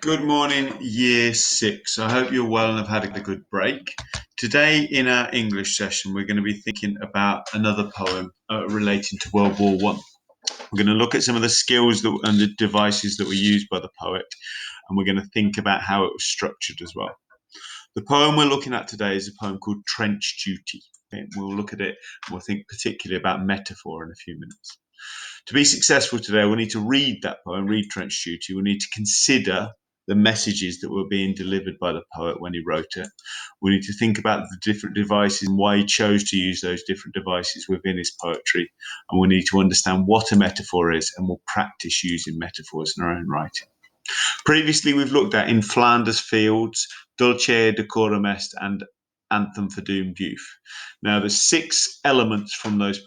Good morning, Year 6. I hope you're well and have had a good break. Today, in our English session, we're going to be thinking about another poem relating to World War One. We're going to look at some of the skills and the devices that were used by the poet, and we're going to think about how it was structured as well. The poem we're looking at today is a poem called Trench Duty. Okay? We'll look at it and we'll think particularly about metaphor in a few minutes. To be successful today, we need to read that poem, read Trench Duty. We need to consider the messages that were being delivered by the poet when he wrote it. We need to think about the different devices and why he chose to use those different devices within his poetry. And we need to understand what a metaphor is, and we'll practice using metaphors in our own writing. Previously, we've looked at In Flanders Fields, Dulce Decorum Est, and Anthem for Doomed Youth. Now, there's 6 elements from those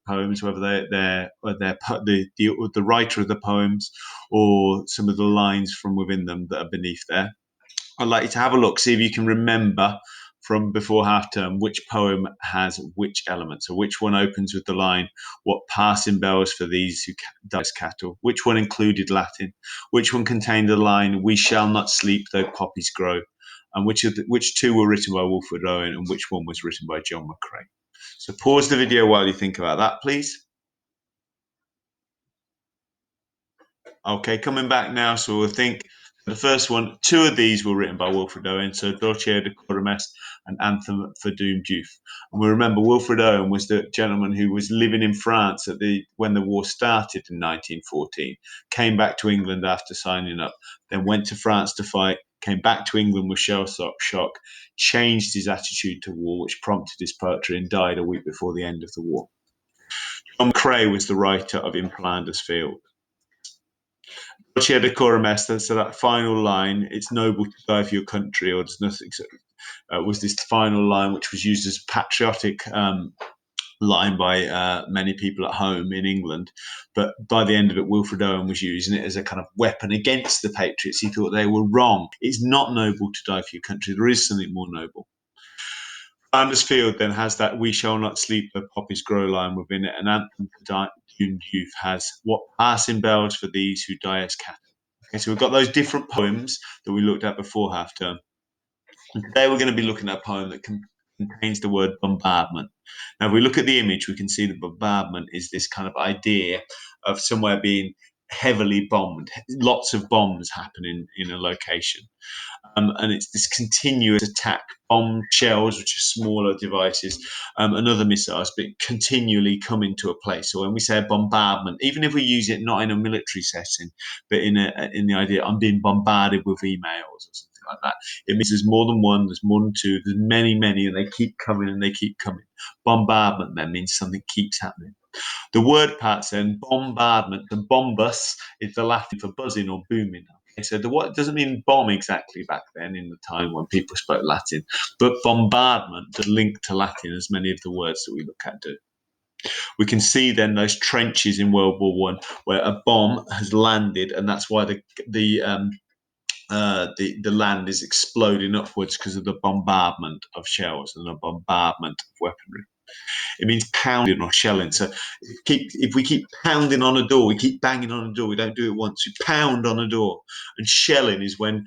poems, whether they're the writer of the poems or some of the lines from within them that are beneath there. I'd like you to have a look, see if you can remember from before half term which poem has which element. So which one opens with the line, "What passing bells for these who dies cattle?" Which one included Latin? Which one contained the line, "We shall not sleep though poppies grow"? And which two were written by Wilfred Owen and which one was written by John McCrae? So pause the video while you think about that, please. Okay, coming back now, so we'll think the first one, 2 of these were written by Wilfred Owen, so Dulce Decorum Est and Anthem for Doomed Youth. And we remember Wilfred Owen was the gentleman who was living in France when the war started in 1914, came back to England after signing up, then went to France to fight, came back to England with shell shock, changed his attitude to war, which prompted his poetry, and died a week before the end of the war. John McCrae was the writer of In Flanders Field. Dulce Decorum Est, so that final line, "It's noble to die for your country," or "There's nothing," was this final line which was used as a patriotic line by many people at home in England. But by the end of it, Wilfred Owen was using it as a kind of weapon against the patriots. He thought they were wrong. It's not noble to die for your country. There is something more noble. Flanders Field then has that "We shall not sleep though poppies grow" line within it, and Anthem for Doomed Youth has "What passing bells for these who die as cattle." Okay, so we've got those different poems that we looked at before half term. And today we're going to be looking at a poem that contains the word bombardment. Now, if we look at the image, we can see that bombardment is this kind of idea of somewhere being heavily bombed, lots of bombs happening in a location. And it's this continuous attack, bomb shells, which are smaller devices, and other missiles, but continually come into a place. So when we say a bombardment, even if we use it not in a military setting, but in the idea, I'm being bombarded with emails or something like that, it means there's more than one, there's more than two, there's many, and they keep coming and they keep coming. Bombardment then means something keeps happening. The word parts then, bombardment, and bombus is the Latin for buzzing or booming. Okay, so what doesn't mean bomb exactly back then in the time when people spoke Latin, but bombardment, the link to Latin, as many of the words that we look at do. We can see then those trenches in World War One where a bomb has landed, and that's why the land is exploding upwards because of the bombardment of shells and the bombardment of weaponry. It means pounding or shelling. So if we keep pounding on a door, we keep banging on a door. We don't do it once. We pound on a door. And shelling is when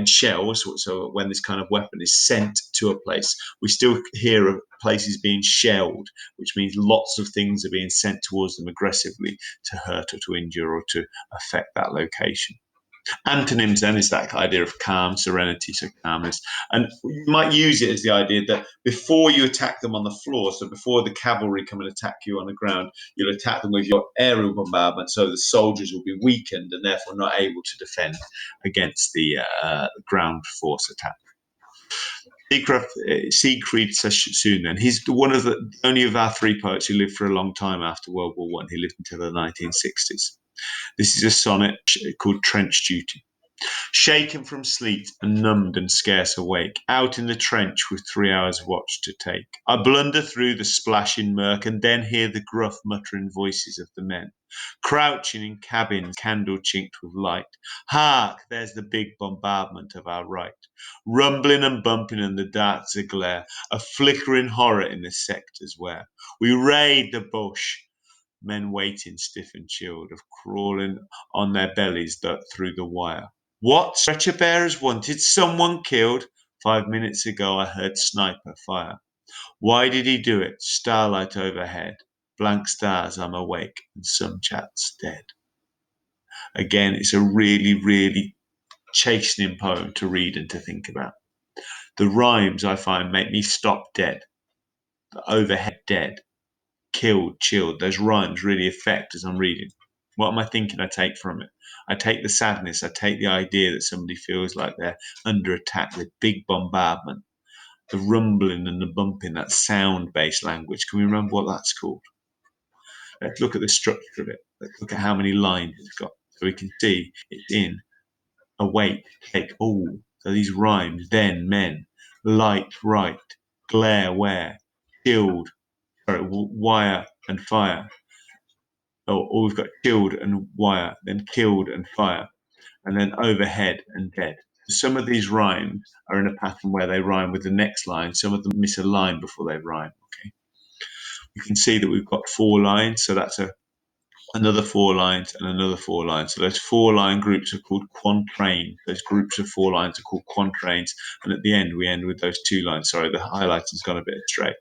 shells, so when this kind of weapon is sent to a place, we still hear of places being shelled, which means lots of things are being sent towards them aggressively to hurt or to injure or to affect that location. Antonyms then is that idea of calm, serenity, so calmness. And you might use it as the idea that before you attack them on the floor, so before the cavalry come and attack you on the ground, you'll attack them with your aerial bombardment, so the soldiers will be weakened and therefore not able to defend against the ground force attack. Siegfried Sassoon, then, he's one of the only of our 3 poets who lived for a long time after World War One. He lived until the 1960s. This is a sonnet called Trench Duty. Shaken from sleep and numbed and scarce awake, out in the trench with 3 hours' watch to take, I blunder through the splashing murk and then hear the gruff muttering voices of the men, crouching in cabins, candle chinked with light. Hark, there's the big bombardment of our right, rumbling and bumping in the dark's a glare, a flickering horror in the sectors where we raid the bush. Men waiting stiff and chilled, of crawling on their bellies through the wire. What? Stretcher bearers wanted someone killed. 5 minutes ago, I heard sniper fire. Why did he do it? Starlight overhead. Blank stars, I'm awake, and some chat's dead. Again, it's a really, really chastening poem to read and to think about. The rhymes I find make me stop dead. The overhead dead. Killed, chilled. Those rhymes really affect as I'm reading. What am I thinking I take from it? I take the sadness. I take the idea that somebody feels like they're under attack with big bombardment. The rumbling and the bumping, that sound-based language. Can we remember what that's called? Let's look at the structure of it. Let's look at how many lines it's got. So we can see it's in awake, take, all. So these rhymes, then, men, light, right, glare, where, killed, wire and fire. Or we've got killed and wire, then killed and fire, and then overhead and dead. Some of these rhymes are in a pattern where they rhyme with the next line. Some of them miss a line before they rhyme. Okay, you can see that we've got 4 lines, so that's another 4 lines and another 4 lines. So those 4 line groups are called quatrains. Those groups of 4 lines are called quatrains, and at the end we end with those 2 lines. Sorry, the highlighting's gone a bit astray.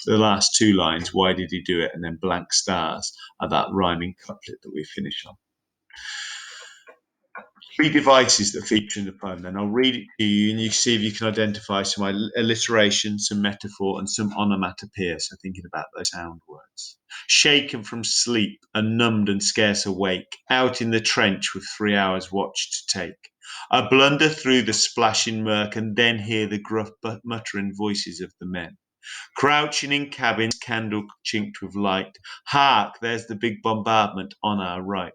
The last 2 lines, why did he do it, and then blank stars are that rhyming couplet that we finish on. 3 devices that feature in the poem. Then I'll read it to you, and you see if you can identify some alliteration, some metaphor, and some onomatopoeia. So thinking about those sound words. Shaken from sleep, and numbed and scarce awake, out in the trench with 3 hours' watch to take. I blunder through the splashing murk, and then hear the gruff but muttering voices of the men. Crouching in cabins, candle chinked with light. Hark, there's the big bombardment on our right.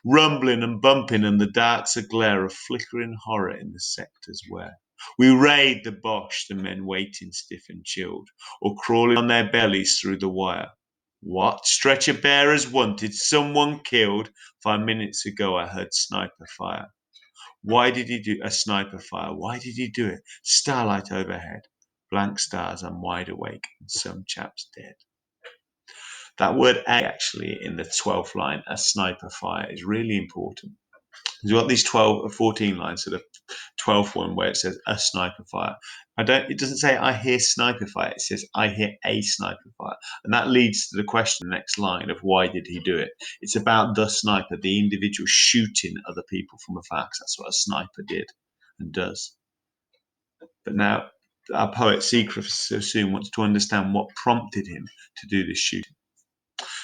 Rumbling and bumping, and the dark's a glare of flickering horror in the sectors where we raid the Boche, the men waiting stiff and chilled, or crawling on their bellies through the wire. What? Stretcher bearers wanted someone killed. 5 minutes ago, I heard sniper fire. Why did he do a sniper fire? Why did he do it? Starlight overhead. Blank stars, I'm wide awake, and some chap's dead. That word a actually in the 12th line, a sniper fire, is really important. You've got these 12 or 14 lines, so the 12th one where it says a sniper fire. It doesn't say I hear sniper fire, it says I hear a sniper fire. And that leads to the question, the next line of why did he do it? It's about the sniper, the individual shooting other people from afar, because that's what a sniper did and does. But now our poet Seacrest so soon wants to understand what prompted him to do this shooting.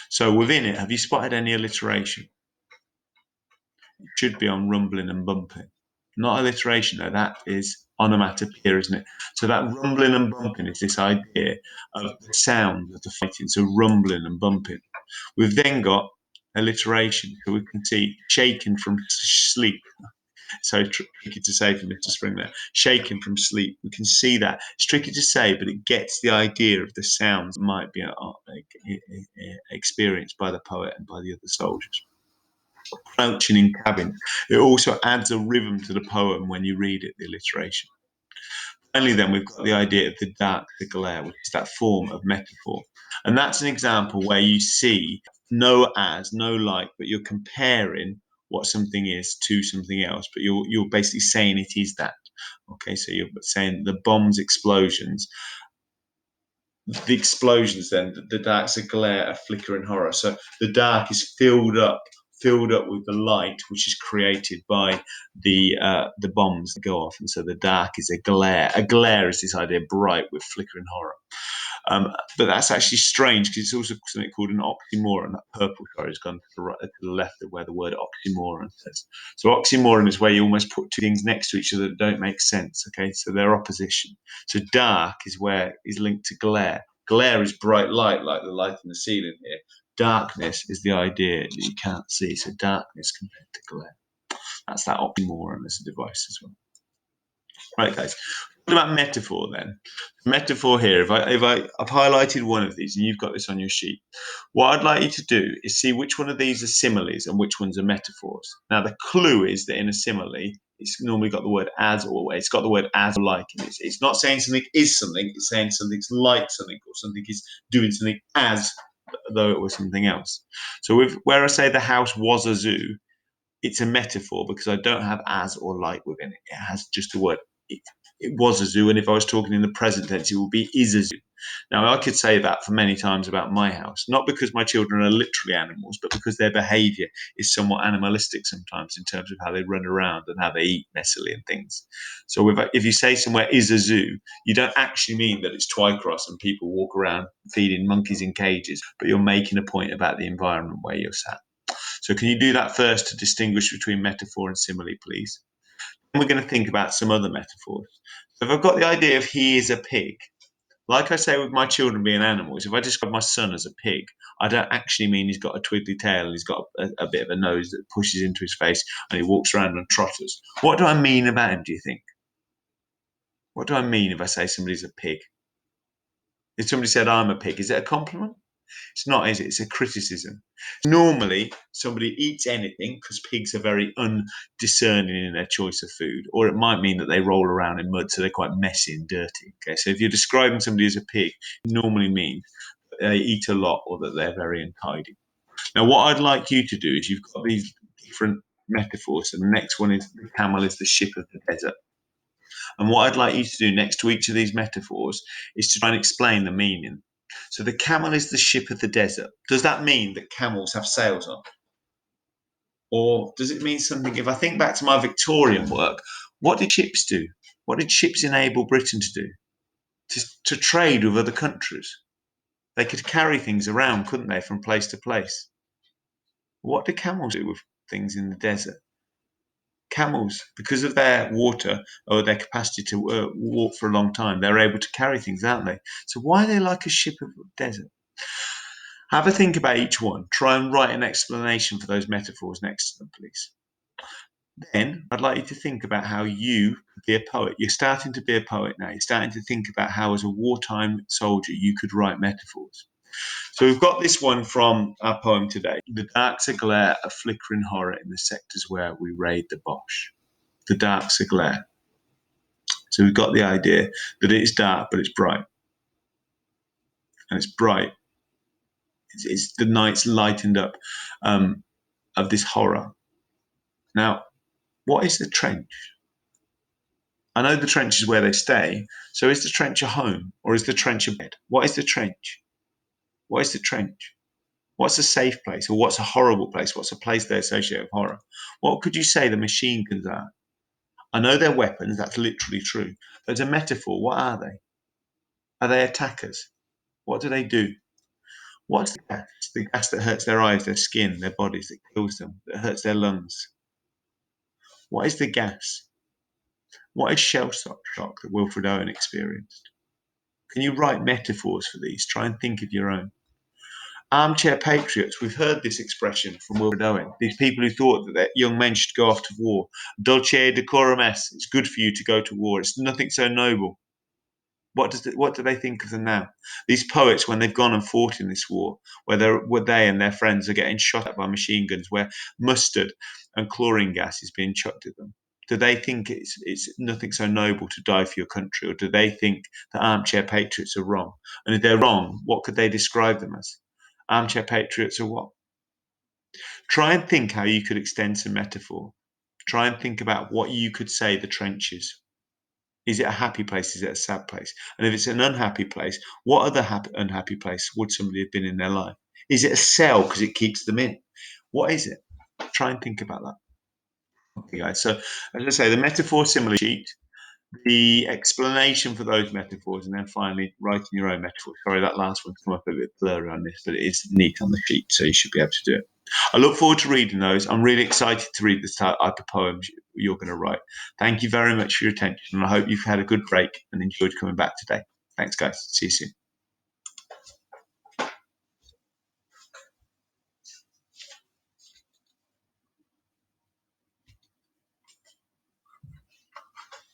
So within it, have you spotted any alliteration? It should be on rumbling and bumping. Not alliteration though, that is onomatopoeia, isn't it? So that rumbling and bumping is this idea of the sound of the fighting, so rumbling and bumping. We've then got alliteration, so we can see shaken from sleep. So tricky to say for Mr. Spring there. Shaken from sleep. We can see that. It's tricky to say, but it gets the idea of the sounds that might be experienced by the poet and by the other soldiers. Crouching in cabin. It also adds a rhythm to the poem when you read it, the alliteration. Finally, then, we've got the idea of the dark, the glare, which is that form of metaphor. And that's an example where you see no as, no like, but you're comparing what something is to something else, but you're basically saying it is that. Okay, so you're saying the bombs, explosions, the explosions, then the dark's a glare, a flicker, and horror. So the dark is filled up with the light, which is created by the bombs that go off, and so the dark is a glare. A glare is this idea bright with flickering horror. But that's actually strange because it's also something called an oxymoron. That purple color has gone to the left of where the word oxymoron says. So oxymoron is where you almost put two things next to each other that don't make sense. Okay, so they're opposition. So dark is where is linked to glare. Glare is bright light, like the light in the ceiling here. Darkness is the idea that you can't see. So darkness compared to glare. That's that oxymoron as a device as well. Right, guys. What about metaphor then? Metaphor here. I've highlighted one of these, and you've got this on your sheet. What I'd like you to do is see which one of these are similes and which ones are metaphors. Now, the clue is that in a simile, it's normally got the word as or it's got the word as or like in it. It's not saying something is something. It's saying something's like something or something is doing something as though it was something else. So where I say the house was a zoo, it's a metaphor because I don't have as or like within it. It has just the word. It, it was a zoo, and if I was talking in the present tense, it would be is a zoo. Now, I could say that for many times about my house, not because my children are literally animals, but because their behaviour is somewhat animalistic sometimes in terms of how they run around and how they eat messily and things. So if you say somewhere is a zoo, you don't actually mean that it's Twycross and people walk around feeding monkeys in cages, but you're making a point about the environment where you're sat. So can you do that first to distinguish between metaphor and simile, please? And we're going to think about some other metaphors. So if I've got the idea of he is a pig, like I say with my children being animals, if I describe my son as a pig, I don't actually mean he's got a twiddly tail and he's got a bit of a nose that pushes into his face and he walks around on trotters. What do I mean about him, do you think? What do I mean if I say somebody's a pig? If somebody said I'm a pig, is it a compliment? It's not, is it? It's a criticism. Normally, somebody eats anything because pigs are very undiscerning in their choice of food, or it might mean that they roll around in mud, so they're quite messy and dirty. Okay, so if you're describing somebody as a pig, it normally means that they eat a lot or that they're very untidy. Now, what I'd like you to do is you've got these different metaphors, and the next one is the camel is the ship of the desert. And what I'd like you to do next to each of these metaphors is to try and explain the meaning. So the camel is the ship of the desert. Does that mean that camels have sails on? Or does it mean something? If I think back to my Victorian work, what did ships do? What did ships enable Britain to do? To trade with other countries. They could carry things around, couldn't they, from place to place? What do camels do with things in the desert? Camels, because of their water or their capacity to walk for a long time, they're able to carry things, aren't they? So why are they like a ship of the desert? Have a think about each one. Try and write an explanation for those metaphors next to them, please. Then I'd like you to think about how you could be a poet. You're starting to be a poet now. You're starting to think about how, as a wartime soldier, you could write metaphors. So we've got this one from our poem today. The dark's a glare, a flickering horror in the sectors where we raid the Boche. The dark's a glare. So we've got the idea that it is dark, but it's bright. And it's bright. It's the night's lightened up of this horror. Now, what is the trench? I know the trench is where they stay. So is the trench a home or is the trench a bed? What is the trench? What is the trench? What's a safe place or what's a horrible place? What's a place they associate with horror? What could you say the machine guns are? I know they're weapons. That's literally true. But as a metaphor, what are they? Are they attackers? What do they do? What's the gas? The gas that hurts their eyes, their skin, their bodies, that kills them, that hurts their lungs. What is the gas? What is shell shock that Wilfred Owen experienced? Can you write metaphors for these? Try and think of your own. Armchair patriots, we've heard this expression from Wilfred Owen. These people who thought that young men should go off to war. Dulce decorum est. It's good for you to go to war. It's nothing so noble. What do they think of them now? These poets, when they've gone and fought in this war, where they and their friends are getting shot at by machine guns, where mustard and chlorine gas is being chucked at them, do they think it's nothing so noble to die for your country, or do they think that armchair patriots are wrong? And if they're wrong, what could they describe them as? Armchair patriots are what? Try and think how you could extend some metaphor. Try and think about what you could say the trench is. Is it a happy place? Is it a sad place? And if it's an unhappy place, what other unhappy place would somebody have been in their life? Is it a cell because it keeps them in? What is it? Try and think about that. Okay, guys. So, as I say, the metaphor simile sheet, the explanation for those metaphors, and then finally writing your own metaphor. Sorry, that last one's come up a bit blurry on this, but it is neat on the sheet, so you should be able to do it. I look forward to reading those. I'm really excited to read the type of poems you're going to write. Thank you very much for your attention, and I hope you've had a good break and enjoyed coming back today. Thanks, guys. See you soon.